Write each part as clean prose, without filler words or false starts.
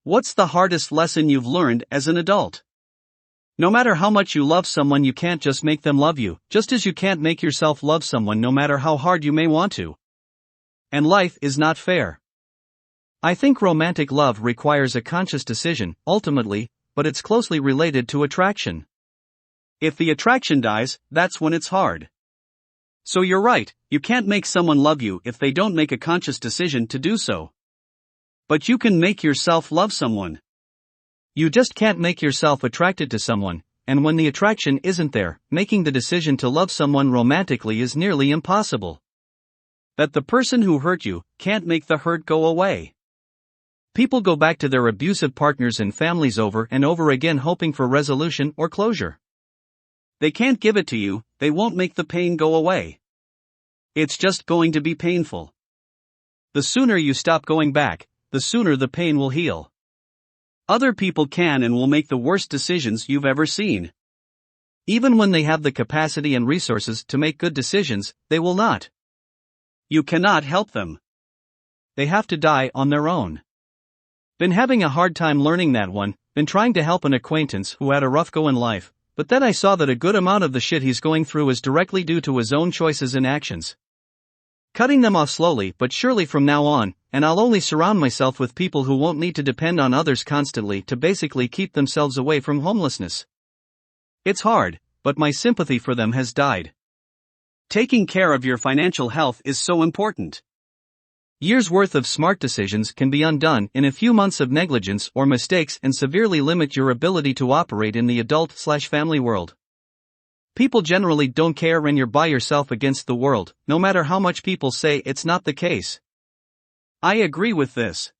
What's the hardest lesson you've learned as an adult? No matter how much you love someone, you can't just make them love you, just as you can't make yourself love someone no matter how hard you may want to. And life is not fair. I think romantic love requires a conscious decision, ultimately, but it's closely related to attraction. If the attraction dies, that's when it's hard. So you're right, you can't make someone love you if they don't make a conscious decision to do so. But you can make yourself love someone. You just can't make yourself attracted to someone, and when the attraction isn't there, making the decision to love someone romantically is nearly impossible. That the person who hurt you can't make the hurt go away. People go back to their abusive partners and families over and over again hoping for resolution or closure. They can't give it to you, they won't make the pain go away. It's just going to be painful. The sooner you stop going back, the sooner the pain will heal. Other people can and will make the worst decisions you've ever seen. Even when they have the capacity and resources to make good decisions, they will not. You cannot help them. They have to die on their own. Been having a hard time learning that one, been trying to help an acquaintance who had a rough go in life, but then I saw that a good amount of the shit he's going through is directly due to his own choices and actions. Cutting them off slowly but surely from now on, and I'll only surround myself with people who won't need to depend on others constantly to basically keep themselves away from homelessness. It's hard, but my sympathy for them has died. Taking care of your financial health is so important. Years' worth of smart decisions can be undone in a few months of negligence or mistakes and severely limit your ability to operate in the adult/family world. People generally don't care when you're by yourself against the world, no matter how much people say it's not the case. I agree with this.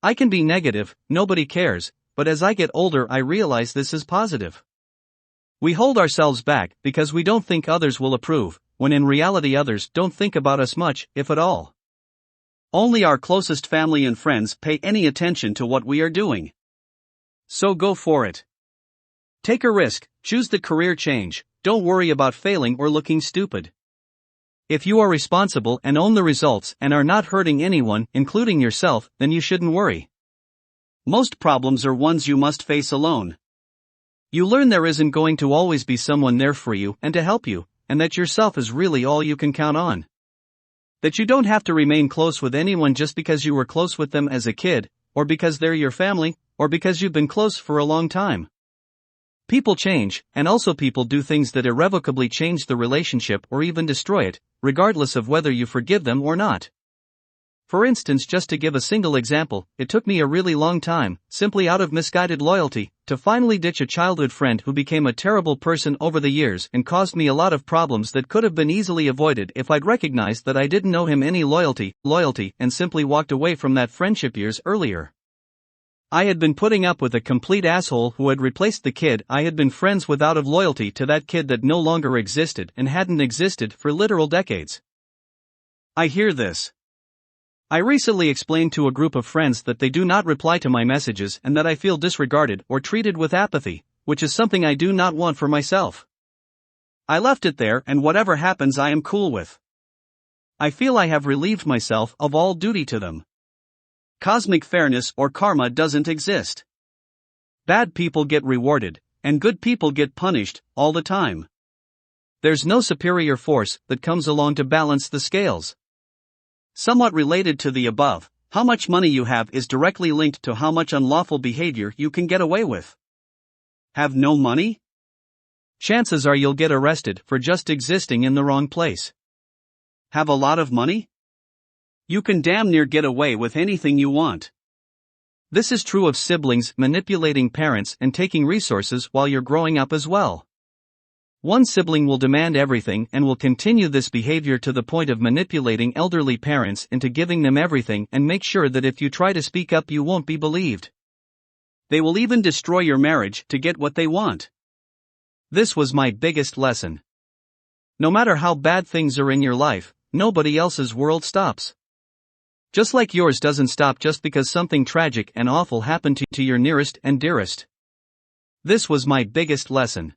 I can be negative, nobody cares, but as I get older I realize this is positive. We hold ourselves back because we don't think others will approve, when in reality others don't think about us much, if at all. Only our closest family and friends pay any attention to what we are doing. So go for it. Take a risk, choose the career change, don't worry about failing or looking stupid. If you are responsible and own the results and are not hurting anyone, including yourself, then you shouldn't worry. Most problems are ones you must face alone. You learn there isn't going to always be someone there for you and to help you, and that yourself is really all you can count on. That you don't have to remain close with anyone just because you were close with them as a kid, or because they're your family, or because you've been close for a long time. People change, and also people do things that irrevocably change the relationship or even destroy it, regardless of whether you forgive them or not. For instance, just to give a single example, it took me a really long time, simply out of misguided loyalty, to finally ditch a childhood friend who became a terrible person over the years and caused me a lot of problems that could have been easily avoided if I'd recognized that I didn't owe him any loyalty, and simply walked away from that friendship years earlier. I had been putting up with a complete asshole who had replaced the kid I had been friends with out of loyalty to that kid that no longer existed and hadn't existed for literal decades. I hear this. I recently explained to a group of friends that they do not reply to my messages and that I feel disregarded or treated with apathy, which is something I do not want for myself. I left it there, and whatever happens I am cool with. I feel I have relieved myself of all duty to them. Cosmic fairness or karma doesn't exist. Bad people get rewarded, and good people get punished, all the time. There's no superior force that comes along to balance the scales. Somewhat related to the above, how much money you have is directly linked to how much unlawful behavior you can get away with. Have no money? Chances are you'll get arrested for just existing in the wrong place. Have a lot of money? You can damn near get away with anything you want. This is true of siblings, manipulating parents, and taking resources while you're growing up as well. One sibling will demand everything and will continue this behavior to the point of manipulating elderly parents into giving them everything and make sure that if you try to speak up you won't be believed. They will even destroy your marriage to get what they want. This was my biggest lesson. No matter how bad things are in your life, nobody else's world stops. Just like yours doesn't stop just because something tragic and awful happened to your nearest and dearest. This was my biggest lesson.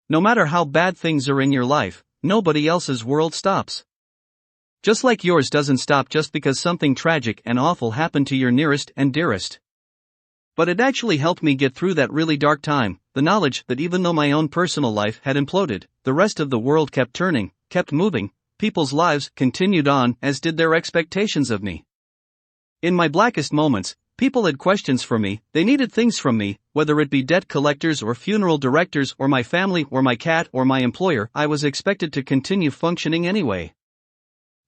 No matter how bad things are in your life, nobody else's world stops. Just like yours doesn't stop just because something tragic and awful happened to your nearest and dearest. But it actually helped me get through that really dark time, the knowledge that even though my own personal life had imploded, the rest of the world kept turning, kept moving, people's lives continued on, as did their expectations of me. In my blackest moments, people had questions for me, they needed things from me, whether it be debt collectors or funeral directors or my family or my cat or my employer. I was expected to continue functioning anyway.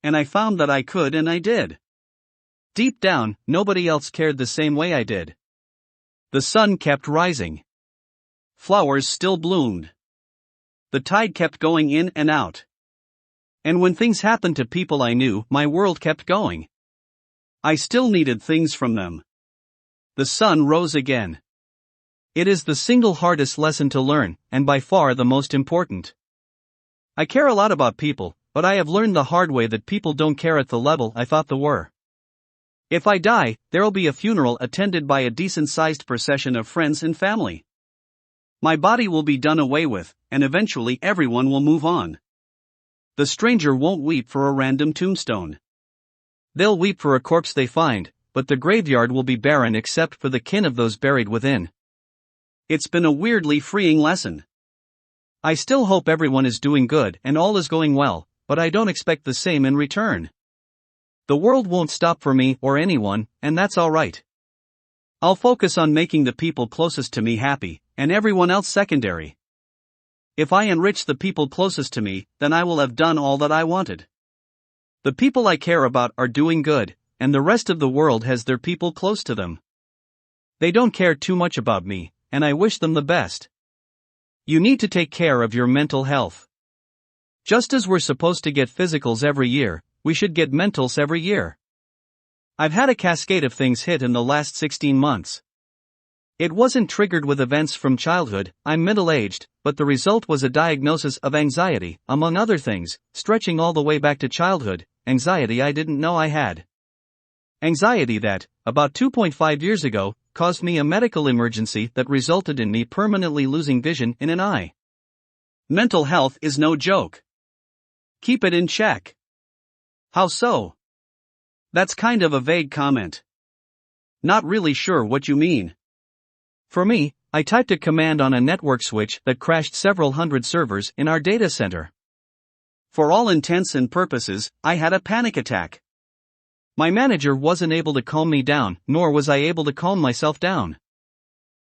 And I found that I could, and I did. Deep down, nobody else cared the same way I did. The sun kept rising. Flowers still bloomed. The tide kept going in and out. And when things happened to people I knew, my world kept going. I still needed things from them. The sun rose again. It is the single hardest lesson to learn, and by far the most important. I care a lot about people, but I have learned the hard way that people don't care at the level I thought they were. If I die, there'll be a funeral attended by a decent-sized procession of friends and family. My body will be done away with, and eventually everyone will move on. The stranger won't weep for a random tombstone. They'll weep for a corpse they find, but the graveyard will be barren except for the kin of those buried within. It's been a weirdly freeing lesson. I still hope everyone is doing good and all is going well, but I don't expect the same in return. The world won't stop for me or anyone, and that's alright. I'll focus on making the people closest to me happy, and everyone else secondary. If I enrich the people closest to me, then I will have done all that I wanted. The people I care about are doing good, and the rest of the world has their people close to them. They don't care too much about me, and I wish them the best. You need to take care of your mental health. Just as we're supposed to get physicals every year, we should get mentals every year. I've had a cascade of things hit in the last 16 months. It wasn't triggered with events from childhood, I'm middle-aged, but the result was a diagnosis of anxiety, among other things, stretching all the way back to childhood, anxiety I didn't know I had. Anxiety that, about 2.5 years ago, caused me a medical emergency that resulted in me permanently losing vision in an eye. Mental health is no joke. Keep it in check. How so? That's kind of a vague comment. Not really sure what you mean. For me, I typed a command on a network switch that crashed several hundred servers in our data center. For all intents and purposes, I had a panic attack. My manager wasn't able to calm me down, nor was I able to calm myself down.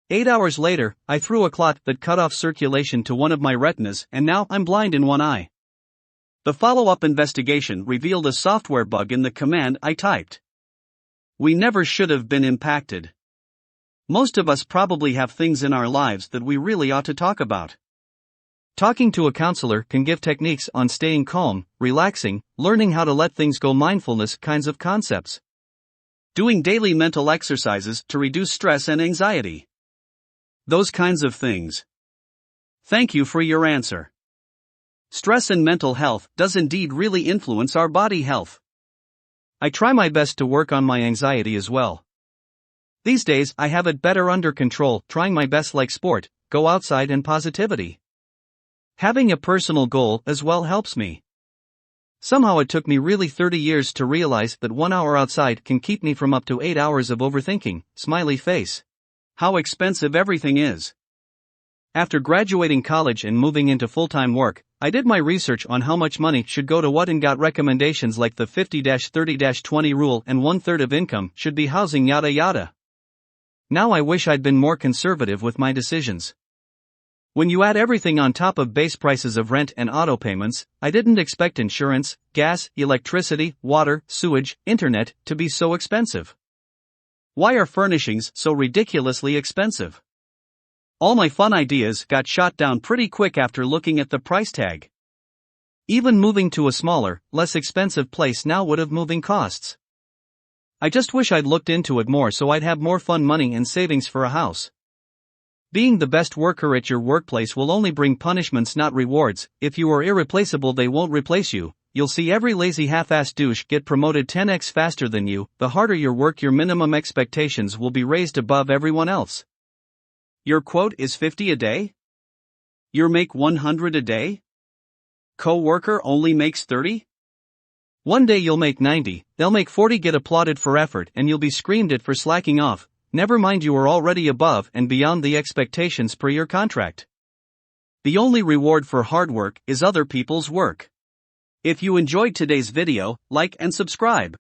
8 hours later, I threw a clot that cut off circulation to one of my retinas, and now I'm blind in one eye. The follow-up investigation revealed a software bug in the command I typed. We never should have been impacted. Most of us probably have things in our lives that we really ought to talk about. Talking to a counselor can give techniques on staying calm, relaxing, learning how to let things go, mindfulness kinds of concepts. Doing daily mental exercises to reduce stress and anxiety. Those kinds of things. Thank you for your answer. Stress and mental health does indeed really influence our body health. I try my best to work on my anxiety as well. These days I have it better under control, trying my best like sport, go outside and positivity. Having a personal goal as well helps me. Somehow it took me really 30 years to realize that 1 hour outside can keep me from up to 8 hours of overthinking, smiley face. How expensive everything is. After graduating college and moving into full-time work, I did my research on how much money should go to what and got recommendations like the 50-30-20 rule and 1/3 of income should be housing, yada yada. Now I wish I'd been more conservative with my decisions. When you add everything on top of base prices of rent and auto payments, I didn't expect insurance, gas, electricity, water, sewage, internet to be so expensive. Why are furnishings so ridiculously expensive? All my fun ideas got shot down pretty quick after looking at the price tag. Even moving to a smaller, less expensive place now would have moving costs. I just wish I'd looked into it more so I'd have more fun money and savings for a house. Being the best worker at your workplace will only bring punishments, not rewards. If you are irreplaceable, they won't replace you. You'll see every lazy half-assed douche get promoted 10x faster than you. The harder your work, your minimum expectations will be raised above everyone else. Your quote is 50 a day? You make 100 a day? Co-worker only makes 30? One day you'll make 90, they'll make 40, get applauded for effort, and you'll be screamed at for slacking off. never mind you are already above and beyond the expectations per your contract. The only reward for hard work is other people's work. If you enjoyed today's video, like and subscribe.